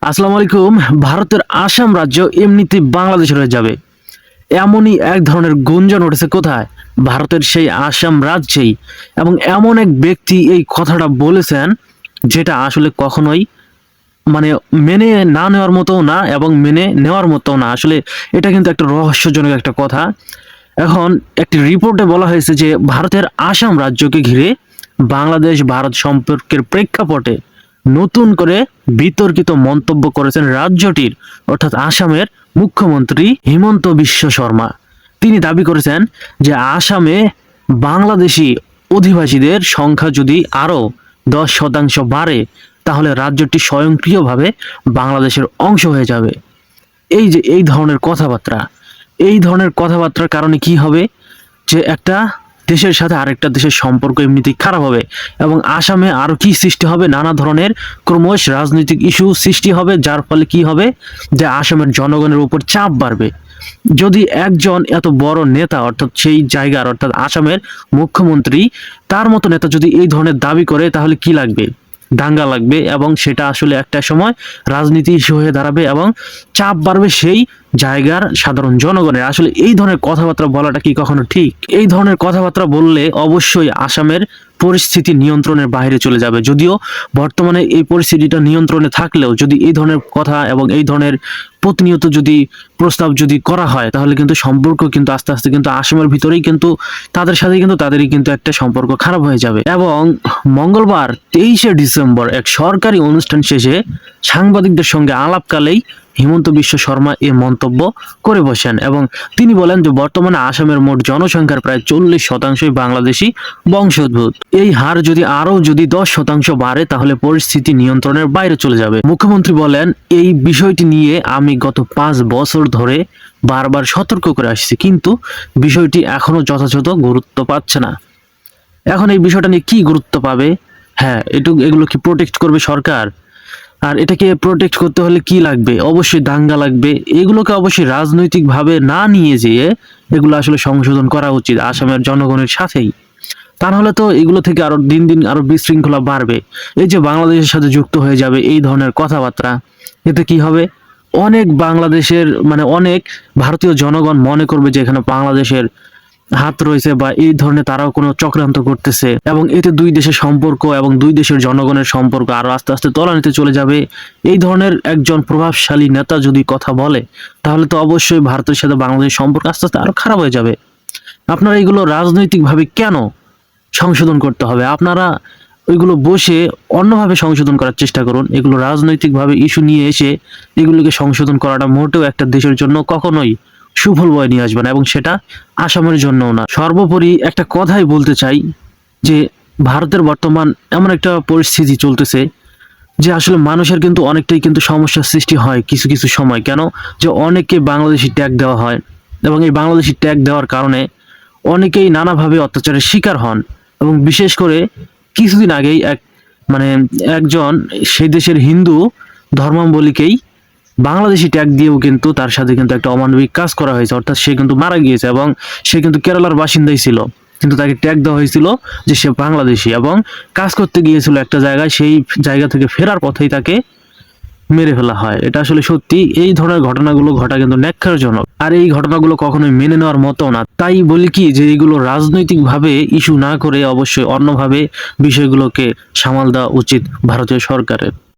আসসালামু আলাইকুম। ভারতের আসাম রাজ্য এমনিতে বাংলাদেশের হয়ে যাবে, এমনই এক ধরনের গুঞ্জন উঠেছে কোথায়? ভারতের সেই আসাম রাজ্যেই। এবং এমন এক ব্যক্তি এই কথাটা বলেছেন, যেটা আসলে কখনোই মানে মেনে না নেওয়ার মতো না এবং মেনে নেওয়ার মতো না। আসলে এটা কিন্তু একটা রহস্যজনক একটা কথা। এখন একটি রিপোর্টে বলা হয়েছে যে ভারতের আসাম রাজ্যকে ঘিরে বাংলাদেশ ভারত সম্পর্কের প্রেক্ষাপটে নতুন করে বিতর্কিত মন্তব্য করেছেন রাজ্যটির অর্থাৎ আসামের মুখ্যমন্ত্রী হিমন্ত বিশ্ব শর্মা। তিনি দাবি করেছেন যে আসামে বাংলাদেশি অধিবাসীদের সংখ্যা যদি আরও 10% বাড়ে, তাহলে রাজ্যটি স্বয়ংক্রিয়ভাবে বাংলাদেশের অংশ হয়ে যাবে। এই ধরনের কথাবার্তার কারণে কি হবে, যে একটা দেশের সাথে আরেকটা দেশের সম্পর্ক এমনিতেই খারাপ হবে এবং আসামে আরো কি সৃষ্টি হবে, নানা ধরনের ক্রমশ রাজনৈতিক ইস্যু সৃষ্টি হবে, যার ফলে কি হবে যে আসামের জনগণের উপর চাপ বাড়বে। যদি একজন এত বড় নেতা অর্থাৎ সেই জায়গার অর্থাৎ আসামের মুখ্যমন্ত্রী, তার মতো নেতা যদি এই ধরনের দাবি করে, তাহলে কি লাগবে? দাঙ্গা লাগবে এবং সেটা আসলে একটা সময় রাজনীতি ইস্যু হয়ে দাঁড়াবে এবং চাপ বাড়বে সেই জায়গার সাধারণ জনগণের। আসলে এই ধরনের কথাবার্তা বলাটা কি কখনো ঠিক? এই ধরনের কথাবার্তা বললে অবশ্যই আসামের পরিস্থিতি নিয়ন্ত্রণের বাইরে চলে যাবে। যদিও বর্তমানে এই পরিস্থিতিটা নিয়ন্ত্রণে থাকলেও যদি এই ধরনের কথা এবং এই ধরনের প্রতিনিয়ত যদি প্রস্তাব যদি করা হয়, তাহলে কিন্তু সম্পর্ক কিন্তু আস্তে আস্তে কিন্তু আসামের ভিতরেই কিন্তু তাদের সাথে কিন্তু তাদেরই কিন্তু একটা সম্পর্ক খারাপ হয়ে যাবে। এবং মঙ্গলবার 23শে ডিসেম্বর এক সরকারি অনুষ্ঠান শেষে সাংবাদিকদের সঙ্গে আলাপকালেই হিমন্ত বিশ্ব শর্মা এ মন্তব্য করে বসেন এবং তিনি বলেন যে বর্তমানে আসামের মোট জনসংখ্যার প্রায় 40% বাংলাদেশি বংশোদ্ভূত। এই হার যদি 10% বাড়ে, তাহলে পরিস্থিতি নিয়ন্ত্রণের বাইরে চলে যাবে। মুখ্যমন্ত্রী বলেন, এই বিষয়টি নিয়ে আমি গত 5 বছর ধরে বারবার সতর্ক করে আসছি, কিন্তু বিষয়টি এখনো যথাযথ গুরুত্ব পাচ্ছে না। এখন এই বিষয়টা নিয়ে কি গুরুত্ব পাবে? হ্যাঁ, এগুলো কি প্রোটেক্ট করবে সরকার? আর এটাকে প্রোটেক্ট করতে হলে কি লাগবে? অবশ্যই দাঙ্গা লাগবে। এগুলোকে অবশ্যই রাজনৈতিকভাবে না নিয়ে যেয়ে এগুলো আসলে সংশোধন করা উচিত আসামের জনগণের সাথেই। তা নাহলে তো এগুলো থেকে আরো দিন দিন আরো বিশৃঙ্খলা বাড়বে। এই যে বাংলাদেশের সাথে যুক্ত হয়ে যাবে এই ধরনের কথাবার্তা, এতে কি হবে? অনেক বাংলাদেশের অনেক ভারতীয় জনগণ মনে করবে যে এখানে বাংলাদেশের হাত রয়েছে বা এই ধরনের তারাও কোনো চক্রান্ত করতেছে, এবং এতে দুই দেশের সম্পর্ক এবং দুই দেশের জনগণের সম্পর্ক আরো আস্তে আস্তে তলানিতে চলে যাবে। এই ধরনের একজন প্রভাবশালী নেতা যদি কথা বলে, তাহলে তো অবশ্যই ভারতের সাথে বাংলাদেশের সম্পর্ক আস্তে আস্তে আরো খারাপ হয়ে যাবে। আপনারা এগুলো রাজনৈতিকভাবে কেন সংশোধন করতে হবে? আপনারা ওইগুলো বসে অন্যভাবে সংশোধন করার চেষ্টা করুন। এগুলো রাজনৈতিকভাবে ইস্যু নিয়ে এসে এগুলোকে সংশোধন করাটা মোটেও একটা দেশের জন্য কখনোই সুফল বয়ে নিয়ে আসবে না, এবং সেটা আসামের জন্যও না। সর্বোপরি একটা কথাই বলতে চাই যে ভারতের বর্তমান এমন একটা পরিস্থিতি চলতেছে যে আসলে মানুষের কিন্তু অনেকটাই কিন্তু সমস্যার সৃষ্টি হয় কিছু কিছু সময়। কেন? যে অনেককে বাংলাদেশি ট্যাগ দেওয়া হয় এবং এই বাংলাদেশি ট্যাগ দেওয়ার কারণে অনেকেই নানাভাবে অত্যাচারের শিকার হন। এবং বিশেষ করে কিছুদিন আগেই মানে একজন সেই দেশের হিন্দু ধর্মাবলম্বীকেই বাংলাদেশি ট্যাগ দিয়েও কিন্তু তার সাথে কিন্তু একটা অমানবিক কাজ করা হয়েছে, অর্থাৎ সে কিন্তু মারা গিয়েছে এবং সে কিন্তু কেরালার বাসিন্দাই ছিল, কিন্তু তাকে ট্যাগ দেওয়া হয়েছিল যে সে বাংলাদেশি এবং কাজ করতে গিয়েছিল একটা জায়গায়, সেই জায়গা থেকে ফেরার পথেই তাকে মেরে ফেলা হয়। এটা আসলে সত্যি, এই ধরনের ঘটনাগুলো ঘটা কিন্তু ন্যাক্কারজনক, আর এই ঘটনাগুলো কখনোই মেনে নেওয়ার মতো না। তাই বলি কি যে এইগুলো রাজনৈতিকভাবে ইস্যু না করে অবশ্যই অন্যভাবে বিষয়গুলোকে সামাল দেওয়া উচিত ভারতীয় সরকারের।